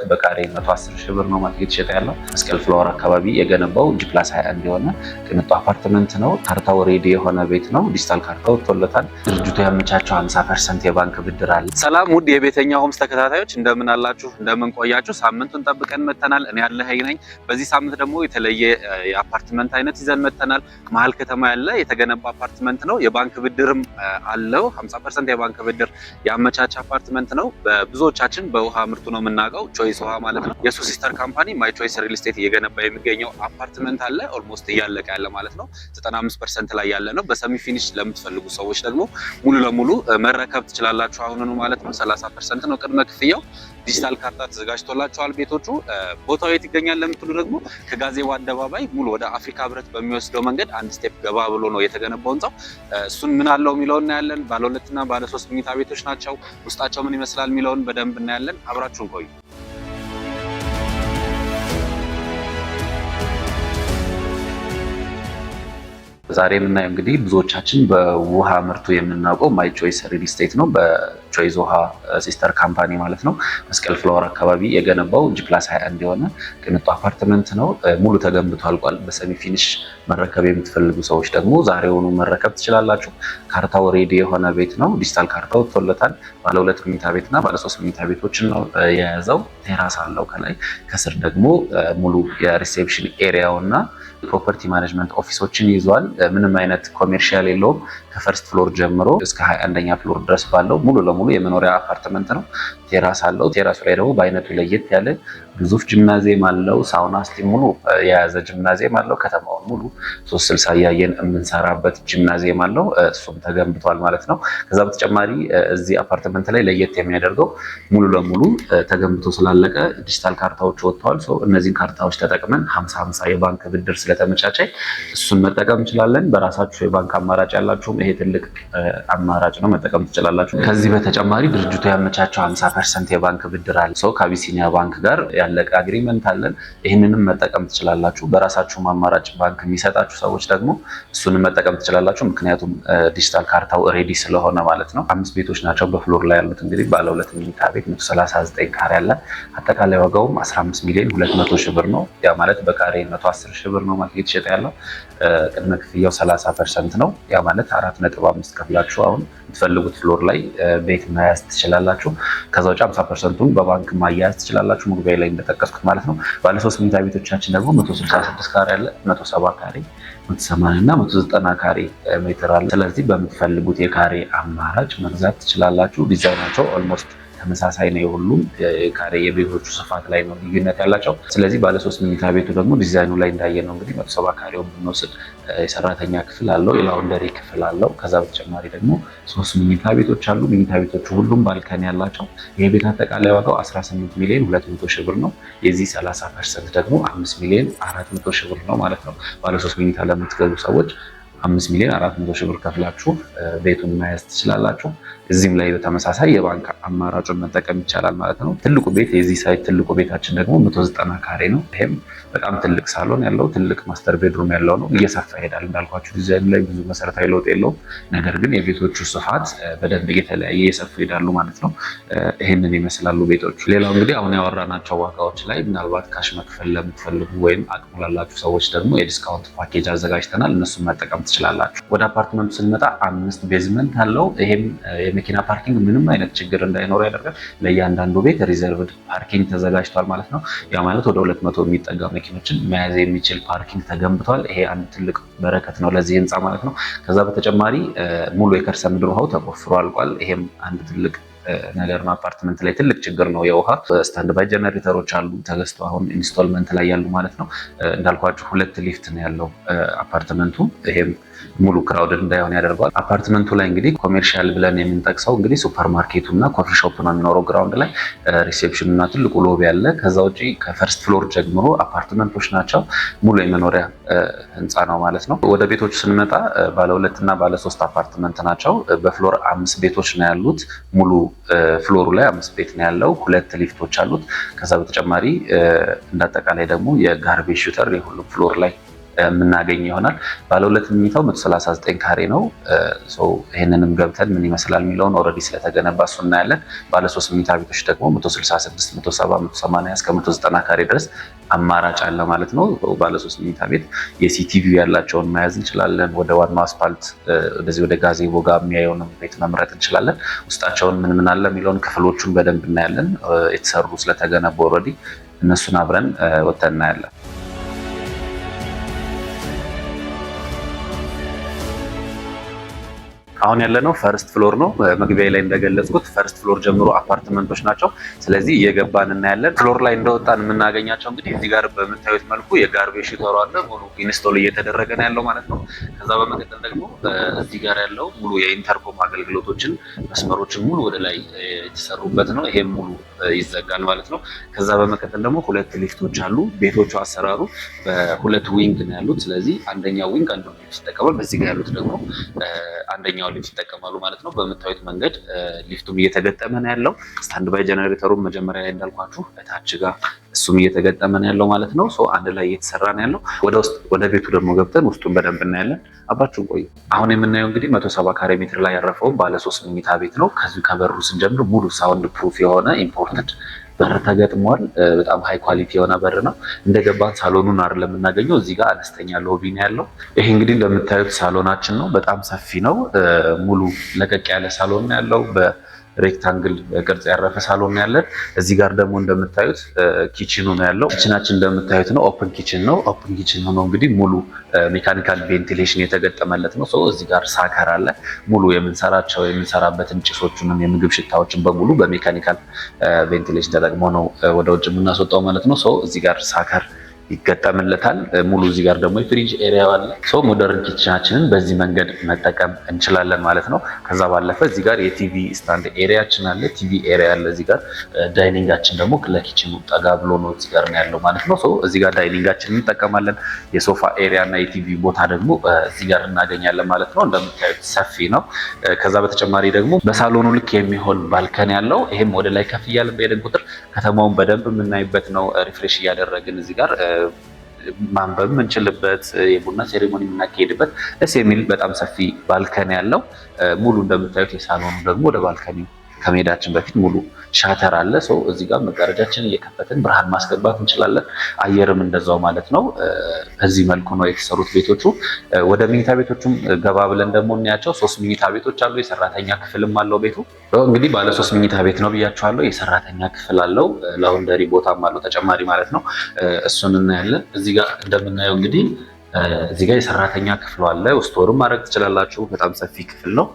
በካሬ 110 ሺህ ብር ነው ማለት እየተሸጠ ያለው። መስቀል ፍላወር አካባቢ የገነባው +21 የሆነ ቅንጡ አፓርትመንት ነው። ካርታው ሬዲ የሆነ ቤት ነው። ዲጂታል ካርታው ወጥቶለታል። ድርጅቱ ያመቻቸው 50% የባንክ ብድር አለ። ሰላም ውድ የቤተኛ ሆምስ ተከታታዮች እንደምን አላችሁ? እንደምን ቆያችሁ? ሳምንቱን ጠብቀን መተናል። እኔ ያለኸኝ ነኝ። በዚህ ሳምንት ደግሞ የተለየ የአፓርትመንት አይነት ይዘን መተናል። መሀል ከተማ ያለ የተገነባ አፓርትመንት ነው። የባንክ ብድርም አለው። 50% የባንክ ብድር ያመቻቸ አፓርትመንት ነው። በብዙዎቻችን በውሃ ምርቱ ነው የምናውቀው፣ ቾይስ ውሃ ማለት ነው። የሱ ሲስተር ካምፓኒ ማይ ቾይስ ሪል ስቴት እየገነባ የሚገኘው አፓርትመንት አለ። ኦልሞስት እያለቀ ያለ ማለት ነው። 95% ላይ ያለ ነው። በሰሚ ፊኒሽ ለምትፈልጉ ሰዎች ደግሞ ሙሉ ለሙሉ መረከብ ትችላላችሁ አሁኑኑ ማለት ነው። 30% ነው ቅድመ ክፍያው። ዲጂታል ካርታ ተዘጋጅቶላቸዋል ቤቶቹ። ቦታው የት ይገኛል ለምትሉ ደግሞ ከጋዜቦ አደባባይ ሙሉ ወደ አፍሪካ ህብረት በሚወስደው መንገድ አንድ ስቴፕ ገባ ብሎ ነው የተገነባው ህንጻው። እሱን ምን አለው የሚለውን እናያለን። ባለ 2 እና ባለ 3 መኝታ ቤቶች ናቸው። ውስጣቸው ምን ይመስላል የሚለውን በደንብ እናያለን። አብራችሁን ቆዩ። ዛሬ የምናየው እንግዲህ ብዙዎቻችን በውሃ ምርቱ የምናውቀው ማይ ቾይስ ሪል ስቴት ነው። በቾይስ ውሃ ሲስተር ካምፓኒ ማለት ነው። መስቀል ፍላወር አካባቢ የገነባው +21 የሆነ ቅንጡ አፓርትመንት ነው። ሙሉ ተገንብቶ አልቋል። በሰሚ ፊኒሽ መረከብ የምትፈልጉ ሰዎች ደግሞ ዛሬውኑ መረከብ ትችላላችሁ። ካርታው ሬዲ የሆነ ቤት ነው። ዲጂታል ካርታው ወጥቶለታል። ባለ 2 መኝታ ቤት እና ባለ 3 መኝታ ቤቶችን ነው የያዘው። ቴራስ አለው ከላይ። ከስር ደግሞ ሙሉ የሪሴፕሽን ኤሪያው እና ፕሮፐርቲ ማኔጅመንት ኦፊሶችን ይዟል። ምንም አይነት ኮሜርሻል የለውም። ከፈርስት ፍሎር ጀምሮ እስከ 21ኛ ፍሎር ድረስ ባለው ሙሉ ለሙሉ የመኖሪያ አፓርትመንት ነው። ቴራስ አለው። ቴራሱ ላይ ደግሞ በአይነቱ ለየት ያለ ግዙፍ ጂምናዚየም አለው። ሳውና ስቲም ሙሉ የያዘ ጂምናዚየም አለው። ከተማውን ሙሉ 360 እያየን የምንሰራበት ጂምናዚየም አለው። እሱም ተገንብቷል ማለት ነው። ከዛ በተጨማሪ እዚህ አፓርትመንት ላይ ለየት የሚያደርገው ሙሉ ለሙሉ ተገንብቶ ስላለቀ ዲጂታል ካርታዎች ወጥተዋል። እነዚህን ካርታዎች ተጠቅመን 50-50 የባንክ ብድር ስለተመቻቸ እሱን መጠቀም እንችላለን። በራሳችሁ የባንክ አማራጭ ያላችሁም ይሄ ትልቅ አማራጭ ነው፣ መጠቀም ትችላላችሁ። ከዚህ በተጨማሪ ድርጅቱ ያመቻቸው 50% የባንክ ብድር አለ። ከአቢሲኒያ ባንክ ጋር ያለቀ አግሪመንት አለን። ይህንንም መጠቀም ትችላላችሁ። በራሳችሁም አማራጭ ባንክ የሚሰጣችሁ ሰዎች ደግሞ እሱንም መጠቀም ትችላላችሁ። ምክንያቱም ዲጂታል ካርታው ሬዲ ስለሆነ ማለት ነው። 5 ቤቶች ናቸው በፍሎር ላይ ያሉት። እንግዲህ ባለ 2 መኝታ ቤት 139 ካሬ አለ። አጠቃላይ ዋጋውም 15,200,000 ብር ነው። ያ ማለት በካሬ 110 ሺህ ብር ነው ማለት እየተሸጠ ያለው። ቅድመ ክፍያው 30% ነው። ያ ማለት 4.5 ከፍላችሁ አሁን የምትፈልጉት ፍሎር ላይ ቤት መያዝ ትችላላችሁ። ከዛ ውጭ 50%ቱን በባንክ ማያያዝ ትችላላችሁ፣ መግቢያ ላይ እንደጠቀስኩት ማለት ነው። ባለ 3 መኝታ ቤቶቻችን ደግሞ 166 ካሬ አለ፣ 170 ካሬ፣ 180 እና 190 ካሬ ሜትር አለ። ስለዚህ በምትፈልጉት የካሬ አማራጭ መግዛት ትችላላችሁ። ዲዛይናቸው ኦልሞስት ተመሳሳይ ነው። የሁሉም ካሬ የቤቶቹ ስፋት ላይ ነው ልዩነት ያላቸው። ስለዚህ ባለ 3 መኝታ ቤቱ ደግሞ ዲዛይኑ ላይ እንዳየነው እንግዲህ 170 ካሬውን ብንወስድ የሰራተኛ ክፍል አለው፣ የላውንደሪ ክፍል አለው። ከዛ በተጨማሪ ደግሞ 3 መኝታ ቤቶች አሉ። መኝታ ቤቶቹ ሁሉም ባልከኒ ያላቸው። ይሄ ቤት አጠቃላይ ዋጋው 18,200,000 ብር ነው። የዚህ 30% ደግሞ 5,400,000 ብር ነው ማለት ነው። ባለ 3 መኝታ ለምትገዙ ሰዎች 5,400,000 ብር ከፍላችሁ ቤቱን መያዝ ትችላላችሁ። እዚህም ላይ በተመሳሳይ የባንክ አማራጩን መጠቀም ይቻላል ማለት ነው። ትልቁ ቤት የዚህ ሳይት ትልቁ ቤታችን ደግሞ 190 ካሬ ነው። ይሄም በጣም ትልቅ ሳሎን ያለው ትልቅ ማስተር ቤድሩም ያለው ነው። እየሰፋ ይሄዳል። እንዳልኳችሁ ዲዛይኑ ላይ ብዙ መሰረታዊ ለውጥ የለውም። ነገር ግን የቤቶቹ ስፋት በደንብ እየተለያየ እየሰፉ ይሄዳሉ ማለት ነው። ይሄንን ይመስላሉ ቤቶቹ። ሌላው እንግዲህ አሁን ያወራናቸው ዋጋዎች ላይ ምናልባት ካሽ መክፈል ለምትፈልጉ ወይም አቅሙ ላላችሁ ሰዎች ደግሞ የዲስካውንት ፓኬጅ አዘጋጅተናል። እነሱን መጠቀም ትችላላችሁ። ወደ አፓርትመንቱ ስንመጣ 5 ቤዝመንት አለው። ይሄም የመኪና ፓርኪንግ ምንም አይነት ችግር እንዳይኖር ያደርጋል። ለእያንዳንዱ ቤት ሪዘርቭድ ፓርኪንግ ተዘጋጅቷል ማለት ነው። ያ ማለት ወደ 200 የሚጠጋ መኪኖችን መያዝ የሚችል ፓርኪንግ ተገንብቷል። ይሄ አንድ ትልቅ በረከት ነው ለዚህ ህንፃ ማለት ነው። ከዛ በተጨማሪ ሙሉ የከርሰ ምድር ውሃው ተቆፍሮ አልቋል። ይሄም አንድ ትልቅ ነገር ነው። አፓርትመንት ላይ ትልቅ ችግር ነው የውሃ። ስታንድ ባይ ጀነሬተሮች አሉ ተገዝቶ አሁን ኢንስቶልመንት ላይ ያሉ ማለት ነው። እንዳልኳችሁ 2 ሊፍት ነው ያለው አፓርትመንቱ። ይሄም ሙሉ ክራውድድ እንዳይሆን ያደርገዋል። አፓርትመንቱ ላይ እንግዲህ ኮሜርሻል ብለን የምንጠቅሰው እንግዲህ ሱፐር ማርኬቱ እና ኮፊ ሾፕ ነው የሚኖረው ግራውንድ ላይ። ሪሴፕሽኑ እና ትልቁ ሎቢ ያለ። ከዛ ውጪ ከፈርስት ፍሎር ጀምሮ አፓርትመንቶች ናቸው። ሙሉ የመኖሪያ ህንፃ ነው ማለት ነው። ወደ ቤቶቹ ስንመጣ ባለ 2 እና ባለ 3 አፓርትመንት ናቸው። በፍሎር 5 ቤቶች ነው ያሉት። ሙሉ ፍሎሩ ላይ 5 ቤት ነው ያለው። 2 ሊፍቶች አሉት። ከዛ በተጨማሪ እንዳጠቃላይ ደግሞ የጋርቤጅ ሹተር የሁሉም ፍሎር ላይ የምናገኝ ይሆናል። ባለ 2 መኝታው 139 ካሬ ነው። ይህንንም ገብተን ምን ይመስላል የሚለውን ኦልሬዲ ስለተገነባ እሱ እናያለን። ባለ 3 መኝታ ቤቶች ደግሞ 166፣ 170፣ 180 እስከ 190 ካሬ ድረስ አማራጭ አለ ማለት ነው። ባለ 3 መኝታ ቤት የሲቲቪ ያላቸውን መያዝ እንችላለን። ወደ ዋናው አስፓልት ወደዚህ ወደ ጋዜቦ ጋር የሚያየውን ቤት መምረጥ እንችላለን። ውስጣቸውን ምን አለ የሚለውን ክፍሎቹን በደንብ እናያለን። የተሰሩ ስለተገነቡ ኦልሬዲ እነሱን አብረን ወጥተን እናያለን። አሁን ያለነው ፈርስት ፍሎር ነው። መግቢያ ላይ እንደገለጽኩት ፈርስት ፍሎር ጀምሮ አፓርትመንቶች ናቸው። ስለዚህ እየገባን እናያለን። ፍሎር ላይ እንደወጣን የምናገኛቸው እንግዲህ እዚህ ጋር በምታዩት መልኩ የጋርቤጅ ሽተሩ አለ። ሙሉ ኢንስቶል እየተደረገ ነው ያለው ማለት ነው። ከዛ በመቀጠል ደግሞ እዚህ ጋር ያለው ሙሉ የኢንተርኮም አገልግሎቶችን መስመሮችን ሙሉ ወደ ላይ የተሰሩበት ነው። ይሄም ሙሉ ይዘጋል ማለት ነው። ከዛ በመቀጠል ደግሞ 2 ሊፍቶች አሉ። ቤቶቹ አሰራሩ በ2 ዊንግ ነው ያሉት። ስለዚህ አንደኛው ዊንግ አንዱ ሊፍት ይጠቀማል። በዚህ ጋር ያሉት ደግሞ አንደኛው ሊፍት ይጠቀማሉ ማለት ነው። በምታዩት መንገድ ሊፍቱም እየተገጠመ ነው ያለው። ስታንድ ባይ ጀነሬተሩም መጀመሪያ ላይ እንዳልኳችሁ እታች ጋር እሱም እየተገጠመ ነው ያለው ማለት ነው። አንድ ላይ እየተሰራ ነው ያለው። ወደ ቤቱ ደግሞ ገብተን ውስጡን በደንብ እናያለን። አብራችሁን ቆዩ። አሁን የምናየው እንግዲህ 170 ካሬ ሜትር ላይ ያረፈውን ባለ 3 መኝታ ቤት ነው። ከዚሁ ከበሩ ስንጀምር ሙሉ ሳውንድ ፕሩፍ የሆነ ኢምፖርትድ በር ተገጥሟል። በጣም ሃይ ኳሊቲ የሆነ በር ነው። እንደገባን ሳሎኑን አይደለም የምናገኘው። እዚህ ጋር አነስተኛ ሎቢ ነው ያለው። ይሄ እንግዲህ እንደምታዩት ሳሎናችን ነው። በጣም ሰፊ ነው። ሙሉ ለቀቅ ያለ ሳሎን ነው ያለው። ሬክታንግል ቅርጽ ያረፈ ሳሎን ያለን። እዚህ ጋር ደግሞ እንደምታዩት ኪችኑ ነው ያለው። ኪችናችን እንደምታዩት ነው። ኦፕን ኪችን ነው። ኦፕን ኪችን ሆኖ እንግዲህ ሙሉ ሜካኒካል ቬንቲሌሽን የተገጠመለት ነው። እዚህ ጋር ሳከር አለ። ሙሉ የምንሰራበትን ጭሶቹንም የምግብ ሽታዎችን በሙሉ በሜካኒካል ቬንቲሌሽን ተጠቅሞ ነው ወደ ውጭ የምናስወጣው ማለት ነው። እዚህ ጋር ሳከር ይገጠምለታል። ሙሉ እዚህ ጋር ደግሞ የፍሪጅ ኤሪያ አለ። ሞደርን ኪችናችንን በዚህ መንገድ መጠቀም እንችላለን ማለት ነው። ከዛ ባለፈ እዚህ ጋር የቲቪ ስታንድ ኤሪያችን አለ። ቲቪ ኤሪያ አለ እዚህ ጋር። ዳይኒንጋችን ደግሞ ለኪችኑ ጠጋ ብሎ ነው እዚህ ጋር ነው ያለው ማለት ነው። እዚህ ጋር ዳይኒንጋችንን እንጠቀማለን። የሶፋ ኤሪያ እና የቲቪ ቦታ ደግሞ እዚህ ጋር እናገኛለን ማለት ነው። እንደምታዩት ሰፊ ነው። ከዛ በተጨማሪ ደግሞ በሳሎኑ ልክ የሚሆን ባልከን ያለው፣ ይሄም ወደ ላይ ከፍ እያለን በሄድን ቁጥር ከተማውን በደንብ የምናይበት ነው። ሪፍሬሽ እያደረግን እዚህ ጋር ማንበብ የምንችልበት የቡና ሴሬሞኒ የምናካሄድበት ደስ የሚል በጣም ሰፊ ባልከኒ ያለው ሙሉ እንደምታዩት። የሳሎኑ ደግሞ ወደ ባልከኒው ከመሄዳችን በፊት ሙሉ ሻተር አለ። እዚህ ጋር መጋረጃችንን እየከፈትን ብርሃን ማስገባት እንችላለን። አየርም እንደዛው ማለት ነው። በዚህ መልኩ ነው የተሰሩት ቤቶቹ። ወደ መኝታ ቤቶቹም ገባ ብለን ደግሞ እናያቸው። 3 መኝታ ቤቶች አሉ። የሰራተኛ ክፍልም አለው ቤቱ። እንግዲህ ባለ 3 መኝታ ቤት ነው ብያቸዋለሁ። የሰራተኛ ክፍል አለው። ላውንደሪ ቦታም አለው ተጨማሪ ማለት ነው። እሱን እናያለን። እዚህ ጋር እንደምናየው እንግዲህ እዚህ ጋር የሰራተኛ ክፍል አለ። ስቶርም ማድረግ ትችላላችሁ። በጣም ሰፊ ክፍል ነው።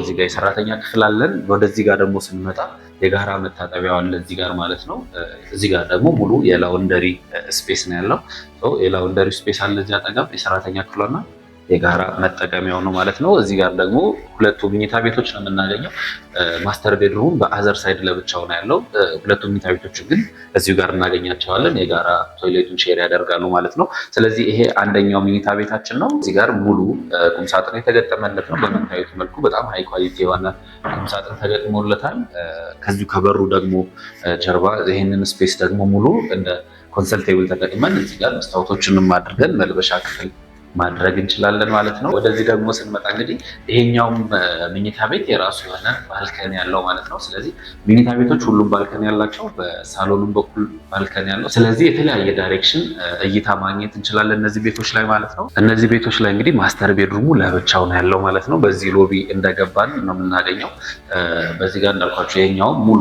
እዚህ ጋር የሰራተኛ ክፍል አለን። ወደዚህ ጋር ደግሞ ስንመጣ የጋራ መታጠቢያው አለ እዚህ ጋር ማለት ነው። እዚህ ጋር ደግሞ ሙሉ የላውንደሪ ስፔስ ነው ያለው። የላውንደሪ ስፔስ አለ እዚህ አጠገብ። የሰራተኛ ክፍልና የጋራ መጠቀሚያው ነው ማለት ነው። እዚህ ጋር ደግሞ 2 መኝታ ቤቶች ነው የምናገኘው። ማስተር ቤድሩም በአዘር ሳይድ ለብቻው ነው ያለው። 2 መኝታ ቤቶች ግን እዚሁ ጋር እናገኛቸዋለን። የጋራ ቶይሌቱን ሼር ያደርጋሉ ማለት ነው። ስለዚህ ይሄ አንደኛው መኝታ ቤታችን ነው። እዚህ ጋር ሙሉ ቁምሳጥን የተገጠመለት ነው። በምታዩት መልኩ በጣም ሃይ ኳሊቲ የሆነ ቁምሳጥን ተገጥሞለታል። ከዚሁ ከበሩ ደግሞ ጀርባ ይሄንን ስፔስ ደግሞ ሙሉ እንደ ኮንሰልቴብል ተጠቅመን እዚህ ጋር መስታወቶችንም አድርገን መልበሻ ክፍል ማድረግ እንችላለን ማለት ነው። ወደዚህ ደግሞ ስንመጣ እንግዲህ ይሄኛውም መኝታ ቤት የራሱ የሆነ ባልከኒ ያለው ማለት ነው። ስለዚህ መኝታ ቤቶች ሁሉም ባልከኒ ያላቸው፣ በሳሎኑም በኩል ባልከኒ ያለው። ስለዚህ የተለያየ ዳይሬክሽን እይታ ማግኘት እንችላለን እነዚህ ቤቶች ላይ ማለት ነው። እነዚህ ቤቶች ላይ እንግዲህ ማስተር ቤድሩሙ ለብቻው ነው ያለው ማለት ነው። በዚህ ሎቢ እንደገባን ነው የምናገኘው። በዚህ ጋር እንዳልኳቸው ይሄኛውም ሙሉ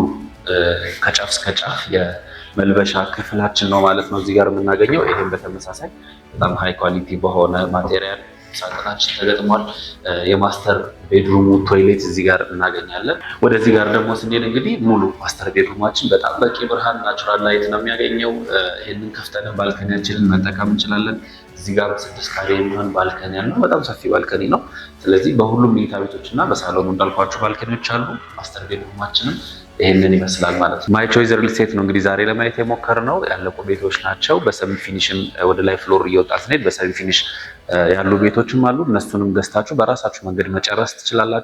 ከጫፍ እስከ ጫፍ የመልበሻ ክፍላችን ነው ማለት ነው እዚህ ጋር የምናገኘው። ይሄም በተመሳሳይ በጣም ሃይ ኳሊቲ በሆነ ማቴሪያል ሳጥናችን ተገጥሟል። የማስተር ቤድሩሙ ቶይሌት እዚህ ጋር እናገኛለን። ወደዚህ ጋር ደግሞ ስንሄድ እንግዲህ ሙሉ ማስተር ቤድሩማችን በጣም በቂ ብርሃን ናቹራል ላይት ነው የሚያገኘው። ይህንን ከፍተን ባልከኒያችንን መጠቀም እንችላለን። እዚህ ጋር 6 ካሬ የሚሆን ባልከኒ ያለው በጣም ሰፊ ባልከኒ ነው። ስለዚህ በሁሉም መኝታ ቤቶች እና በሳሎኑ እንዳልኳቸው ባልከኒዎች አሉ። ማስተር ቤድሩማችንም ይህንን ይመስላል ማለት ነው። ማይ ቾይስ ሪል ስቴት ነው እንግዲህ ዛሬ ለማየት የሞከርነው። ያለቁ ቤቶች ናቸው። በሰሚ ፊኒሽን ወደ ላይ ፍሎር እየወጣ ስንሄድ በሰሚ ፊኒሽ ያሉ ቤቶችም አሉ። እነሱንም ገዝታችሁ በራሳችሁ መንገድ መጨረስ ትችላላችሁ።